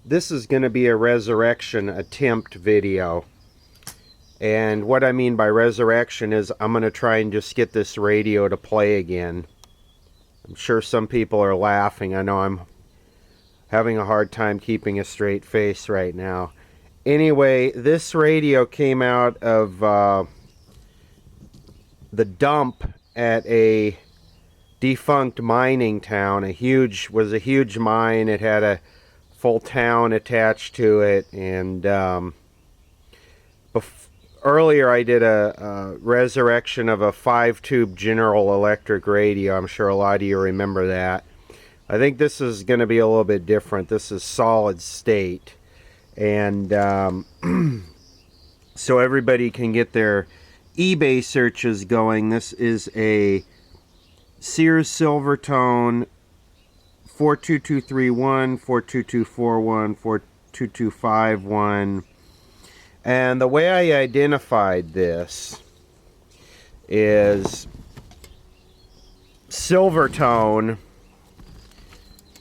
This is going to be a resurrection attempt video. And what I mean by resurrection is I'm going to try and just get this radio to play again. I'm sure some people are laughing. I know I'm having a hard time keeping a straight face right now. Anyway, this radio came out of the dump at a defunct mining town. Was a huge mine. It had a full town attached to it, and earlier I did a resurrection of a 5-tube General Electric radio. I'm sure a lot of you remember that. I think this is going to be a little bit different. This is solid state, and so everybody can get their eBay searches going. This is a Sears Silvertone 42231, 42241, 42251. And the way I identified this is Silvertone,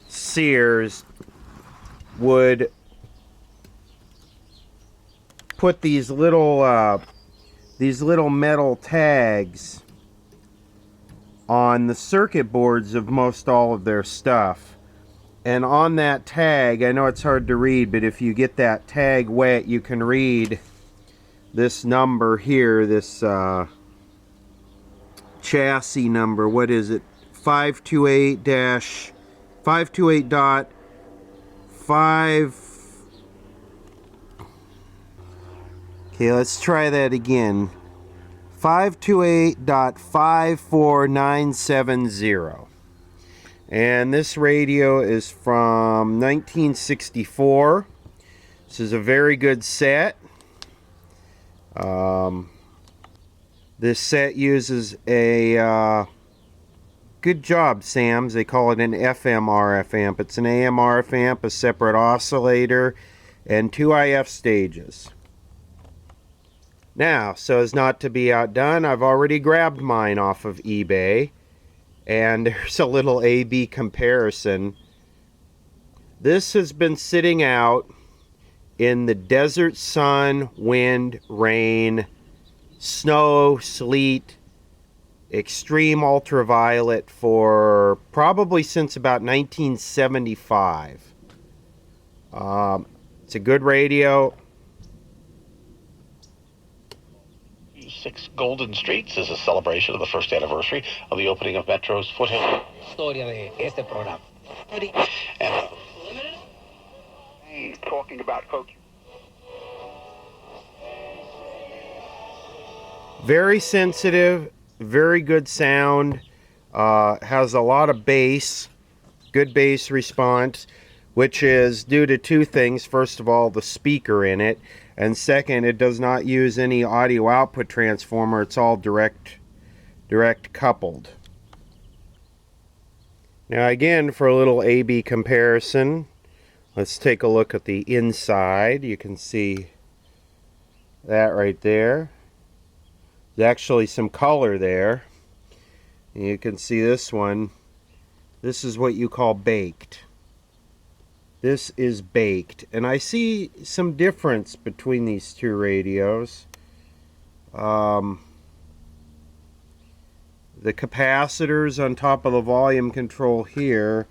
Sears would put these little metal tags on the circuit boards of most all of their stuff. And on that tag, I know it's hard to read, but if you get that tag wet, you can read this number here, this chassis number. What is it? 528-528.5. Okay, let's try that again. 528.54970. And this radio is from 1964. This is a very good set. This set uses a good job, Sam's. They call it an FM RF amp. It's an AM RF amp, a separate oscillator, and 2 IF stages. Now, so as not to be outdone, I've already grabbed mine off of eBay, and there's a little A-B comparison. This has been sitting out in the desert sun, wind, rain, snow, sleet, extreme ultraviolet for probably since about 1975. It's a good radio. 6 Golden Streets is a celebration of the first anniversary of the opening of Metro's foothill. Historia de este programa. And talking about folks. Very sensitive, very good sound, has a lot of bass, good bass response, which is due to two things. First of all, the speaker in it, and second, it does not use any audio output transformer. It's all direct coupled. Now again, for a little A-B comparison, let's take a look at the inside. You can see that right there. There's actually some color there. And you can see this one. This is what you call baked. This is baked. And I see some difference between these two radios. The capacitors on top of the volume control here,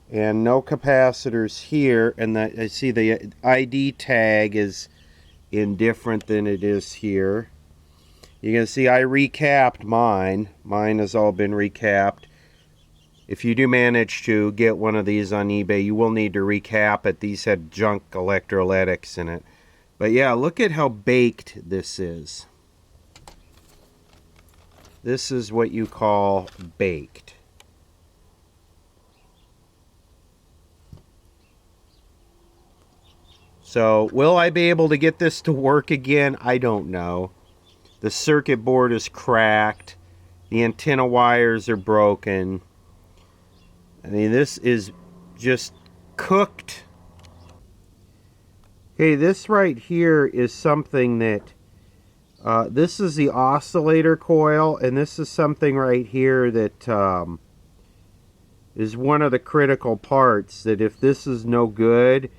and no capacitors here, and I see the ID tag is indifferent than it is here. You can see I recapped mine. Mine has all been recapped. If you do manage to get one of these on eBay, you will need to recap it. These had junk electrolytics in it. But yeah, look at how baked this is. This is what you call baked. So, will I be able to get this to work again? I don't know. The circuit board is cracked. The antenna wires are broken. I mean, this is just cooked. Okay, this right here is something that this is the oscillator coil, and this is something right here that is one of the critical parts, that if this is no good,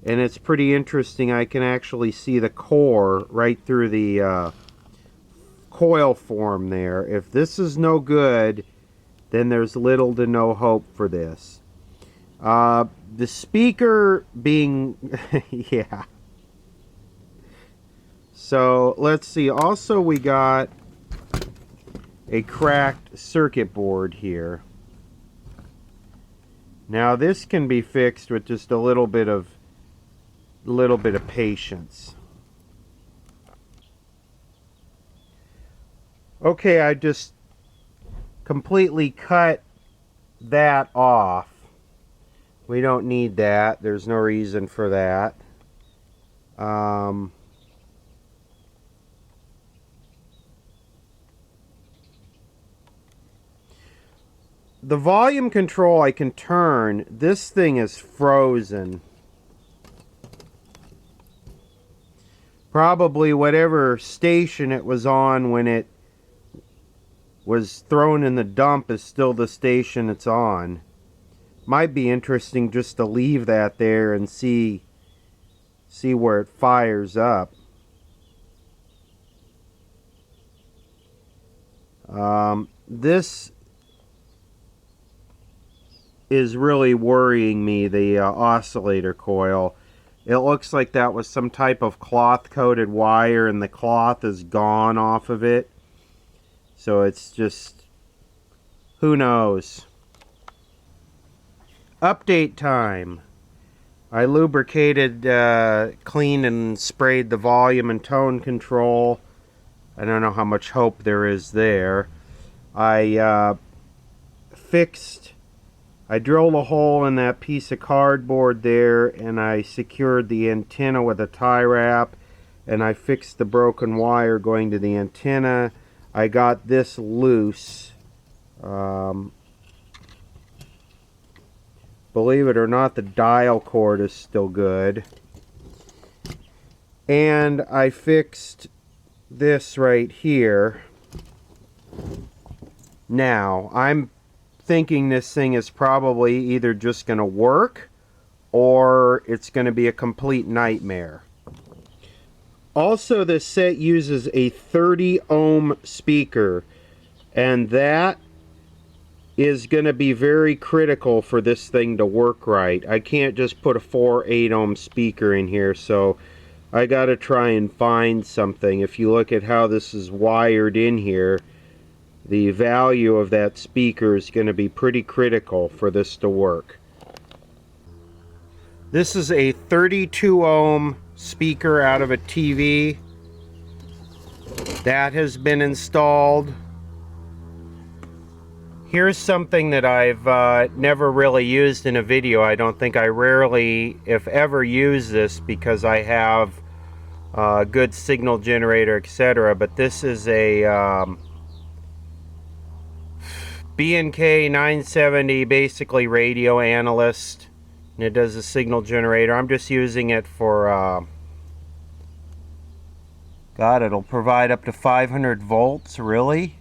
and it's pretty interesting. I can actually see the core right through the coil form there. If this is no good, then there's little to no hope for this. The speaker being yeah. So let's see. Also, we got a cracked circuit board here. Now this can be fixed with just a little bit of patience. Okay, I just completely cut that off. We don't need that. There's no reason for that. The volume control I can turn. This thing is frozen. Probably whatever station it was on when it was thrown in the dump is still the station it's on. Might be interesting just to leave that there and see where it fires up. This is really worrying me, the oscillator coil. It looks like that was some type of cloth coated wire and the cloth is gone off of it. So it's just, who knows. Update time. I lubricated, cleaned and sprayed the volume and tone control. I don't know how much hope there is there. I drilled a hole in that piece of cardboard there, and I secured the antenna with a tie wrap, and I fixed the broken wire going to the antenna. I got this loose. Believe it or not, the dial cord is still good. And I fixed this right here. Now, I'm thinking this thing is probably either just going to work or it's going to be a complete nightmare. Also, this set uses a 30 ohm speaker, and that is going to be very critical for this thing to work right. I can't just put a 8 ohm speaker in here, so I got to try and find something. If you look at how this is wired in here, the value of that speaker is going to be pretty critical for this to work. This is a 32 ohm speaker out of a TV. That has been installed. Here's something that I've never really used in a video. I don't think I rarely, if ever, use this because I have a good signal generator, etc. But this is a B&K 970, basically radio analyst, and it does a signal generator. I'm just using it for God, it'll provide up to 500 volts, really?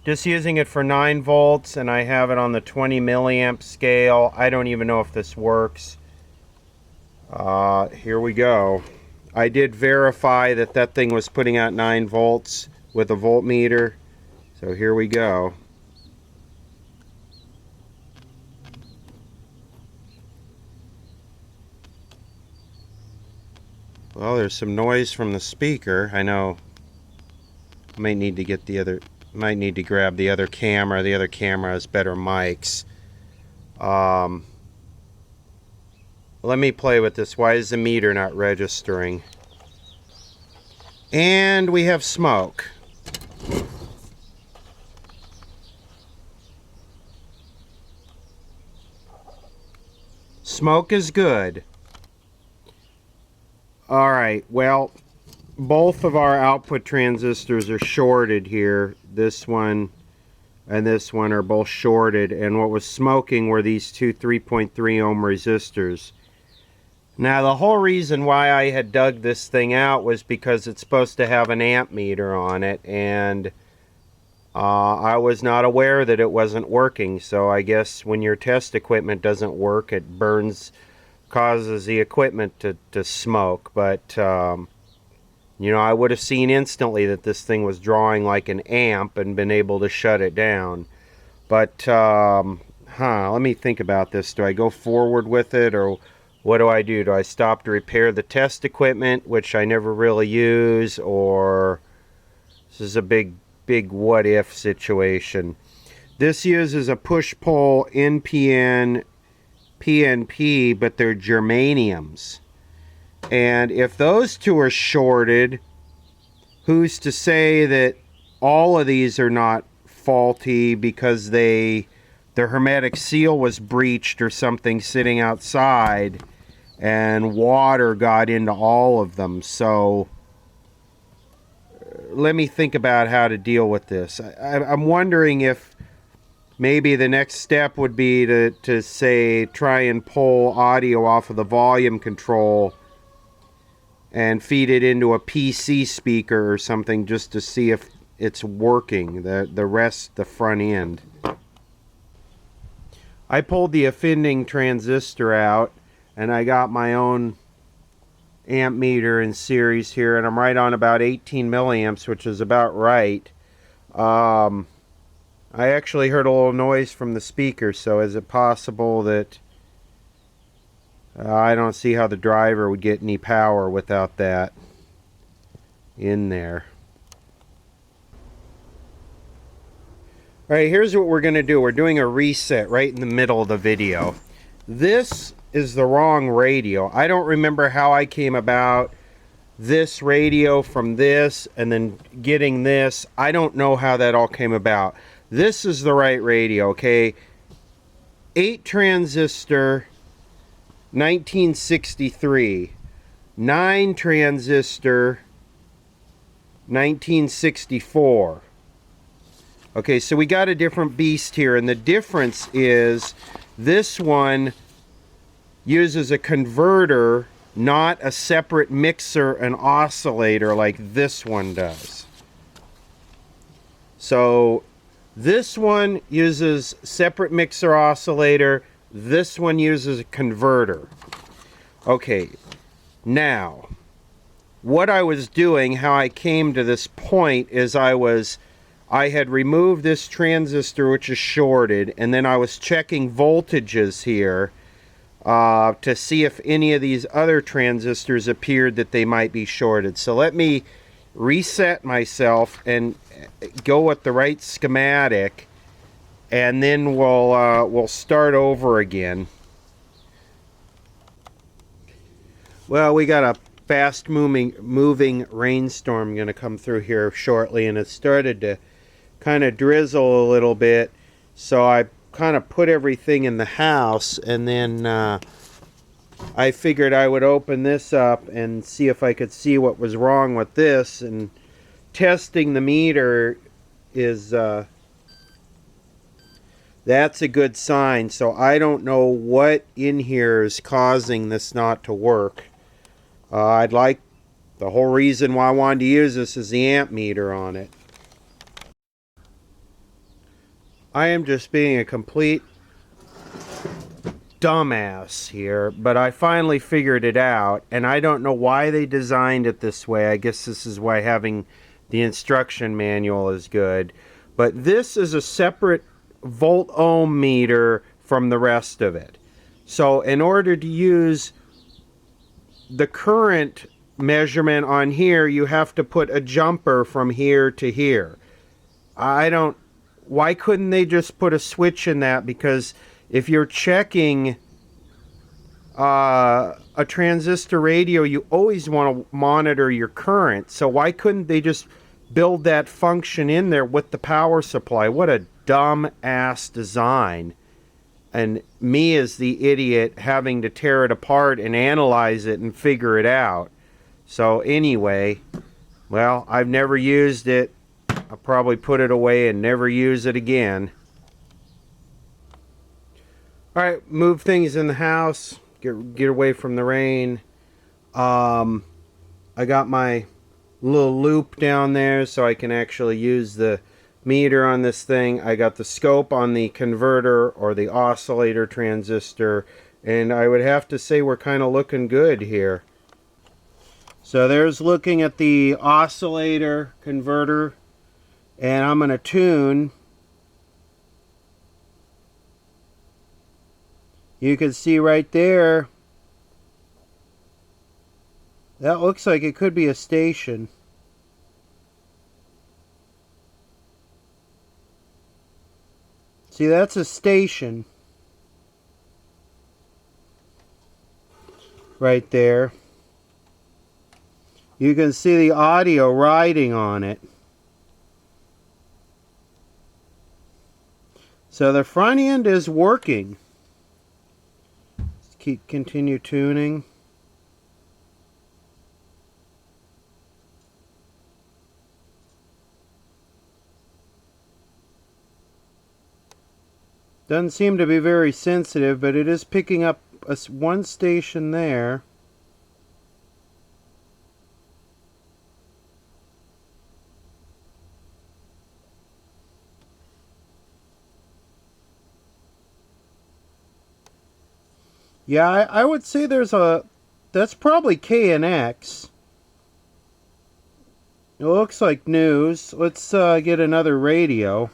Just using it for 9 volts, and I have it on the 20 milliamp scale. I don't even know if this works. Here we go. I did verify that that thing was putting out 9 volts with a voltmeter. So here we go. Well, there's some noise from the speaker. I know I might need to get the other, might need to grab the other camera. The other camera has better mics. Let me play with this. Why is the meter not registering? And we have smoke. Smoke is good. Alright, well, both of our output transistors are shorted here. This one and this one are both shorted, and what was smoking were these two 3.3 ohm resistors. Now, the whole reason why I had dug this thing out was because it's supposed to have an amp meter on it, and I was not aware that it wasn't working, so I guess when your test equipment doesn't work, it causes the equipment to smoke. But you know, I would have seen instantly that this thing was drawing like an amp and been able to shut it down. But let me think about this. Do I go forward with it, or what do I do? Do I stop to repair the test equipment, which I never really use, or this is a big what if situation. This uses a push-pull NPN PNP, but they're germaniums. And if those two are shorted, who's to say that all of these are not faulty because their hermetic seal was breached or something sitting outside and water got into all of them. So let me think about how to deal with this. I'm wondering if maybe the next step would be to say try and pull audio off of the volume control and feed it into a PC speaker or something just to see if it's working, the front end. I pulled the offending transistor out and I got my own amp meter in series here, and I'm right on about 18 milliamps, which is about right. I actually heard a little noise from the speaker, so is it possible that I don't see how the driver would get any power without that in there. Alright, here's what we're going to do. We're doing a reset right in the middle of the video. This is the wrong radio. I don't remember how I came about this radio from this and then getting this. I don't know how that all came about. This is the right radio, okay? 8 transistor, 1963. 9 transistor, 1964. Okay, so we got a different beast here, and the difference is this one uses a converter, not a separate mixer and oscillator like this one does. So this one uses separate mixer oscillator, this one uses a converter. Okay, now what I was doing, how I came to this point, is I had removed this transistor, which is shorted, and then I was checking voltages here to see if any of these other transistors appeared that they might be shorted. So let me reset myself and go with the right schematic, and then we'll start over again. Well, we got a fast moving rainstorm going to come through here shortly, and it started to kind of drizzle a little bit, so I kind of put everything in the house, and then I figured I would open this up and see if I could see what was wrong with this. And testing the meter is that's a good sign. So I don't know what in here is causing this not to work. The whole reason why I wanted to use this is the amp meter on it. I am just being a complete dumbass here, but I finally figured it out, and I don't know why they designed it this way. I guess this is why having the instruction manual is good. But this is a separate volt ohm meter from the rest of it. So in order to use the current measurement on here, you have to put a jumper from here to here. Why couldn't they just put a switch in that? Because if you're checking a transistor radio, you always want to monitor your current. So why couldn't they just build that function in there with the power supply? What a dumb ass design. And me as the idiot having to tear it apart and analyze it and figure it out. So anyway, well, I've never used it. I'll probably put it away and never use it again. Alright, move things in the house. Get away from the rain. I got my little loop down there so I can actually use the meter on this thing. I got the scope on the converter or the oscillator transistor, and I would have to say we're kind of looking good here. So there's looking at the oscillator converter, and I'm going to tune. You can see right there, that looks like it could be a station. See, that's a station right there. You can see the audio riding on it. So the front end is working. Let's continue tuning. Doesn't seem to be very sensitive, but it is picking up one station there. Yeah, I would say that's probably K and X. It looks like news. Let's get another radio.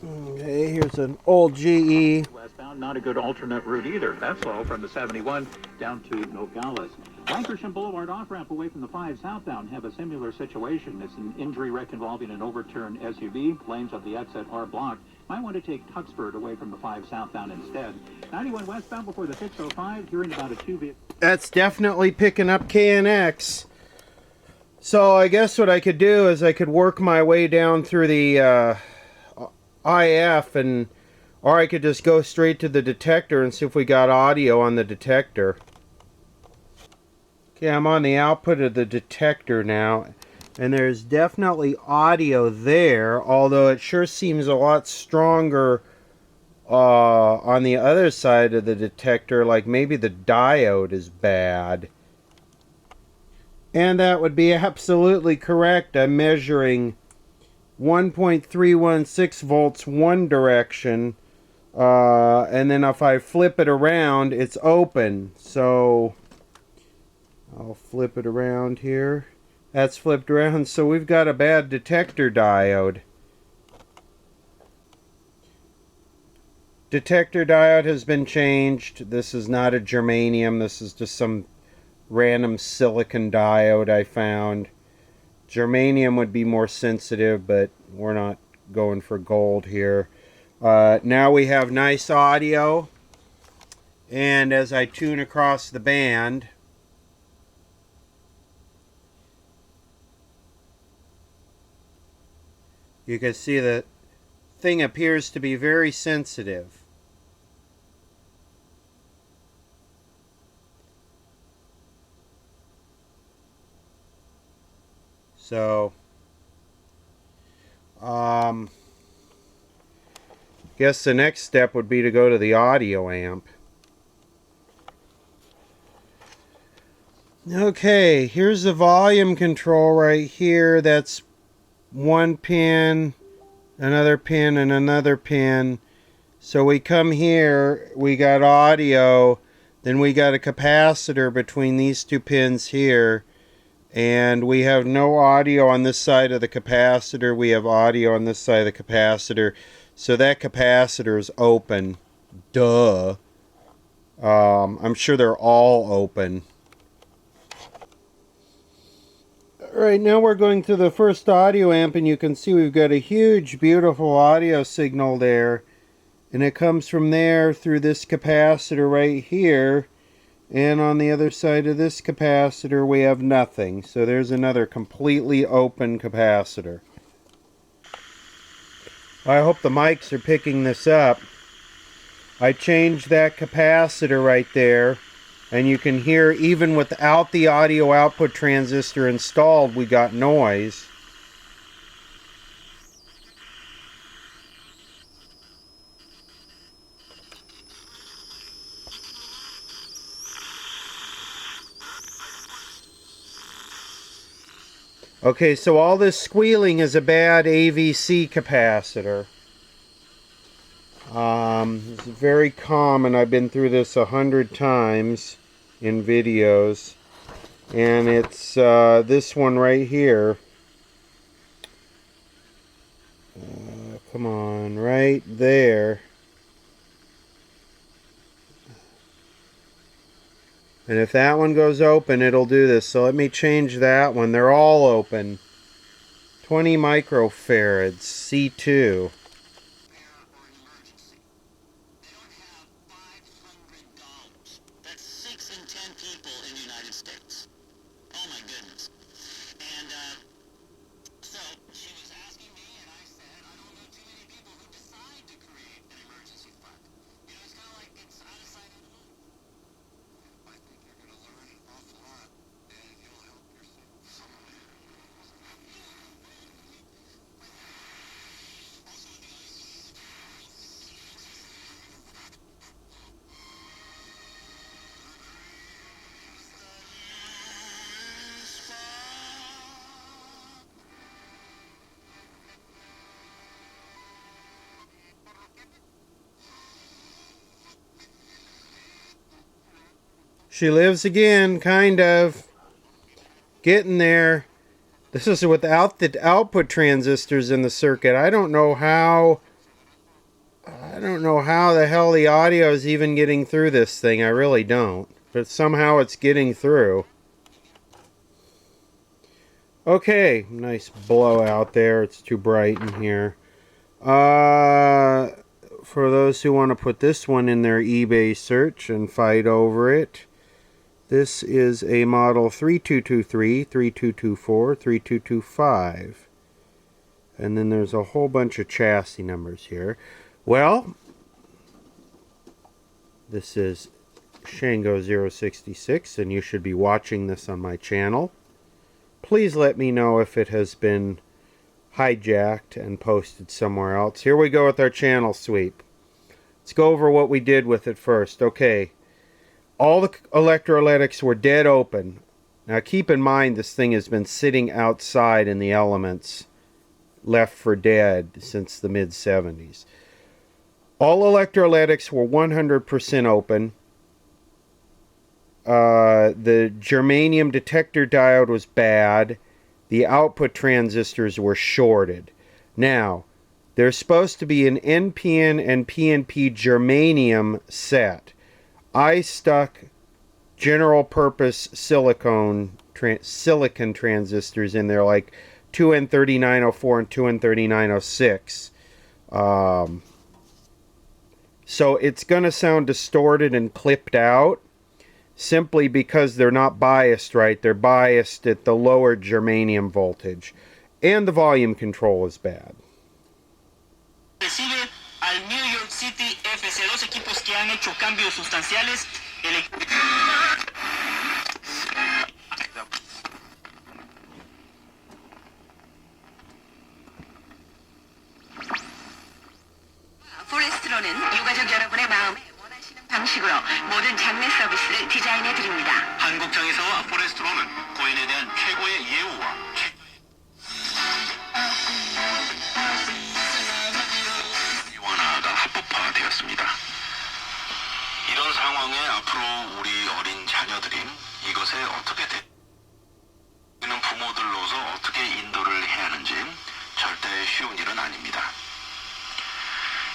Okay, here's an old GE. Westbound, not a good alternate route either. That's slow from the 71 down to Nogales. Lankershim Boulevard off-ramp away from the 5 southbound have a similar situation. It's an injury wreck involving an overturned SUV. Lanes of the exit are blocked. Might want to take Tuxford away from the 5 southbound instead. 91 westbound before the 605, hearing about a 2-vehicle. That's definitely picking up KNX. So I guess what I could do is I could work my way down through the IF, or I could just go straight to the detector and see if we got audio on the detector. Okay, I'm on the output of the detector now, and there's definitely audio there, although it sure seems a lot stronger on the other side of the detector, like maybe the diode is bad. And that would be absolutely correct. I'm measuring 1.316 volts one direction, and then if I flip it around, it's open. So I'll flip it around here. That's flipped around, so we've got a bad detector diode. Detector diode has been changed. This is not a germanium. This is just some random silicon diode I found. Germanium would be more sensitive, but we're not going for gold here. Now we have nice audio, and as I tune across the band, you can see the thing appears to be very sensitive. So, guess the next step would be to go to the audio amp. Okay, here's the volume control right here. That's one pin, another pin, and another pin. So we come here, we got audio, then we got a capacitor between these two pins here. And we have no audio on this side of the capacitor. We have audio on this side of the capacitor. So that capacitor is open. Duh. I'm sure they're all open. Alright, now we're going to the first audio amp, and you can see we've got a huge, beautiful audio signal there. And it comes from there through this capacitor right here. And on the other side of this capacitor, we have nothing. So there's another completely open capacitor. I hope the mics are picking this up. I changed that capacitor right there. And you can hear, even without the audio output transistor installed, we got noise. Okay, so all this squealing is a bad AVC capacitor. It's very common. I've been through this 100 times in videos. And it's this one right here. Come on, right there. And if that one goes open, it'll do this. So let me change that one. They're all open. 20 microfarads, C2. That's 6 in 10 people in the United States. Oh my goodness. And so she was asking me, and I said, I don't know too many people who decide to create an emergency fund. You know, it's kind of like it's out of sight, out of mind. I think you're going to learn an awful lot, and you'll help yourself. She lives again, kind of. Getting there. This is without the output transistors in the circuit. I don't know how the hell the audio is even getting through this thing. I really don't. But somehow it's getting through. Okay, nice blowout there. It's too bright in here. For those who want to put this one in their eBay search and fight over it, this is a model 3223, 3224, 3225. And then there's a whole bunch of chassis numbers here. Well, this is Shango 066, and you should be watching this on my channel. Please let me know if it has been hijacked and posted somewhere else. Here we go with our channel sweep. Let's go over what we did with it first. Okay. All the electrolytics were dead open. Now keep in mind this thing has been sitting outside in the elements, left for dead since the mid-70s. All electrolytics were 100% open. The germanium detector diode was bad. The output transistors were shorted. Now, there's supposed to be an NPN and PNP germanium set. I stuck general purpose silicon transistors in there, like 2N3904 and 2N3906. So it's going to sound distorted and clipped out simply because they're not biased right. They're biased at the lower germanium voltage. And the volume control is bad. Recibe al New York City FC, dos equipos que han hecho cambios sustanciales. 포레스트로는 유가족 여러분의 마음에 원하시는 방식으로 모든 장례 서비스를 디자인해 드립니다. 한국 장의사와 포레스트로는 고인에 대한 최고의 예우와 유한화가 합법화되었습니다. 이런 상황에 앞으로 우리 어린 자녀들이 이것에 어떻게 되는 부모들로서 어떻게 인도를 해야 하는지 절대 쉬운 일은 아닙니다.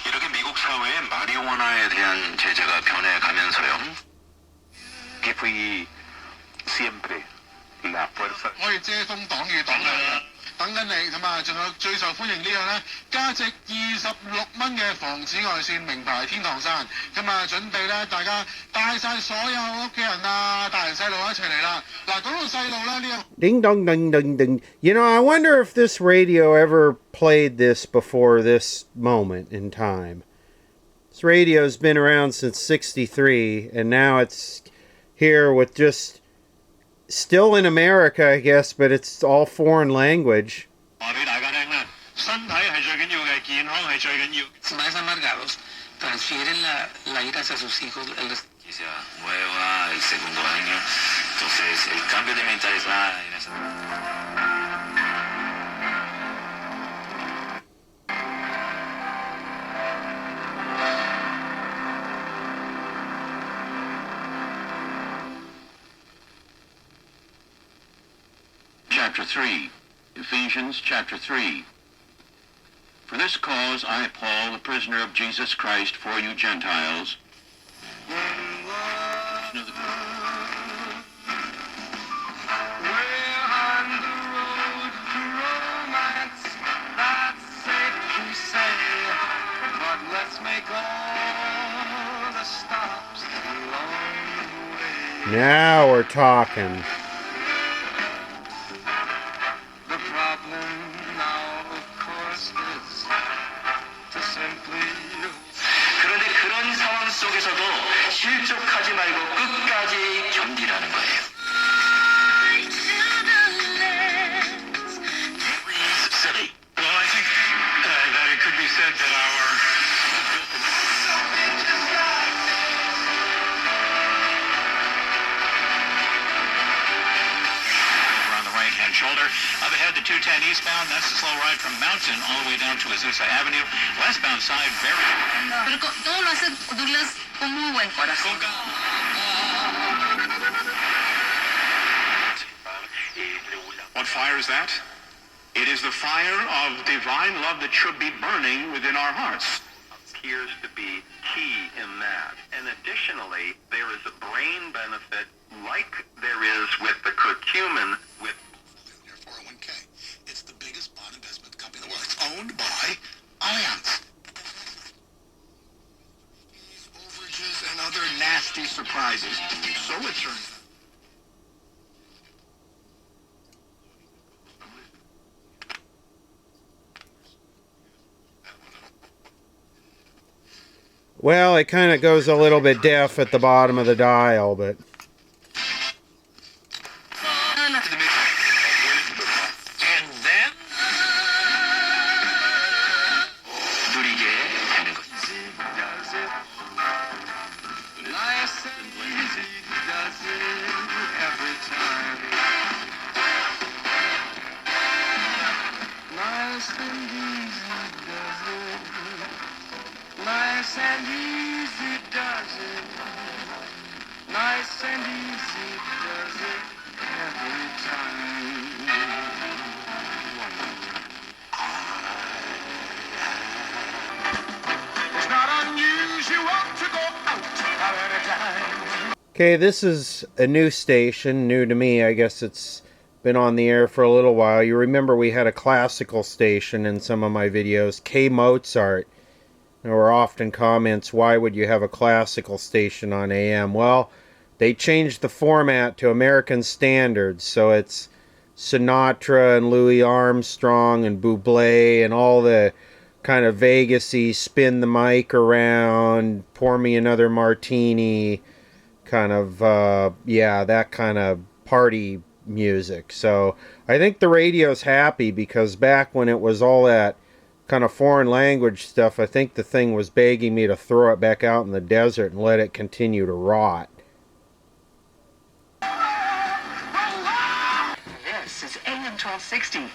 이렇게 미국 사회의 마리화나에 대한 제재가 변해가면서요. Que fui siempre la fuerza. 可以遮風擋雨擋嘅，等緊你咁啊！仲有最受歡迎呢樣咧，價值26蚊嘅防紫外線名牌天堂傘，咁啊準備咧，大家帶晒所有屋企人啊、大人細路一齊嚟啦！嗱，講到細路咧呢個。 Ding dong ding ding ding. You know, I wonder if this radio ever played this before this moment in time. This radio's been around since '63, and now it's here with just still in America, I guess, but it's all foreign language. 話俾大家聽啦，身體係最緊要嘅，健康係最緊要。Más amargados transfieren la iras a sus hijos. Nueva, el segundo año. Entonces, el cambio de mentalidad en esa... chapter 3. Ephesians chapter 3. For this cause I, Paul, the prisoner of Jesus Christ, for you Gentiles. Now we're talking. The problem now, of course, is to simply. 그런데 그런 상황 속에서도 실족하지 말고 끝까지 견디라는 거예요. Silly. Well, I think that it could be said that our. Over on the right-hand shoulder. Up ahead, the 210 eastbound. That's the slow ride from Mountain all the way down to Azusa Avenue. Westbound side, very... Pero ¿cómo lo hace Douglas con muy buen corazón? What fire is that? It is the fire of divine love that should be burning within our hearts. Appears to be key in that. And additionally, there is a brain benefit like there is with the curcumin with Their 401k. It's the biggest bond investment company in the world. It's owned by Allianz. Overages and other nasty surprises. So it turns out. Well, it kind of goes a little bit deaf at the bottom of the dial, but... and then 누리게 되는 것. Does it? Nice and easy does it every time. Nice and easy does it. Nice and easy does it. Nice and easy does it every time. It's not unusual to go out at any time. Okay, this is a new station, new to me. I guess it's been on the air for a little while. You remember we had a classical station in some of my videos, K Mozart. There were often comments, why would you have a classical station on AM? Well, they changed the format to American standards, so it's Sinatra and Louis Armstrong and Bublé and all the kind of Vegas-y, spin the mic around, pour me another martini, kind of, yeah, that kind of party music. So I think the radio's happy because back when it was all that kind of foreign language stuff, I think the thing was begging me to throw it back out in the desert and let it continue to rot. This is AM 1260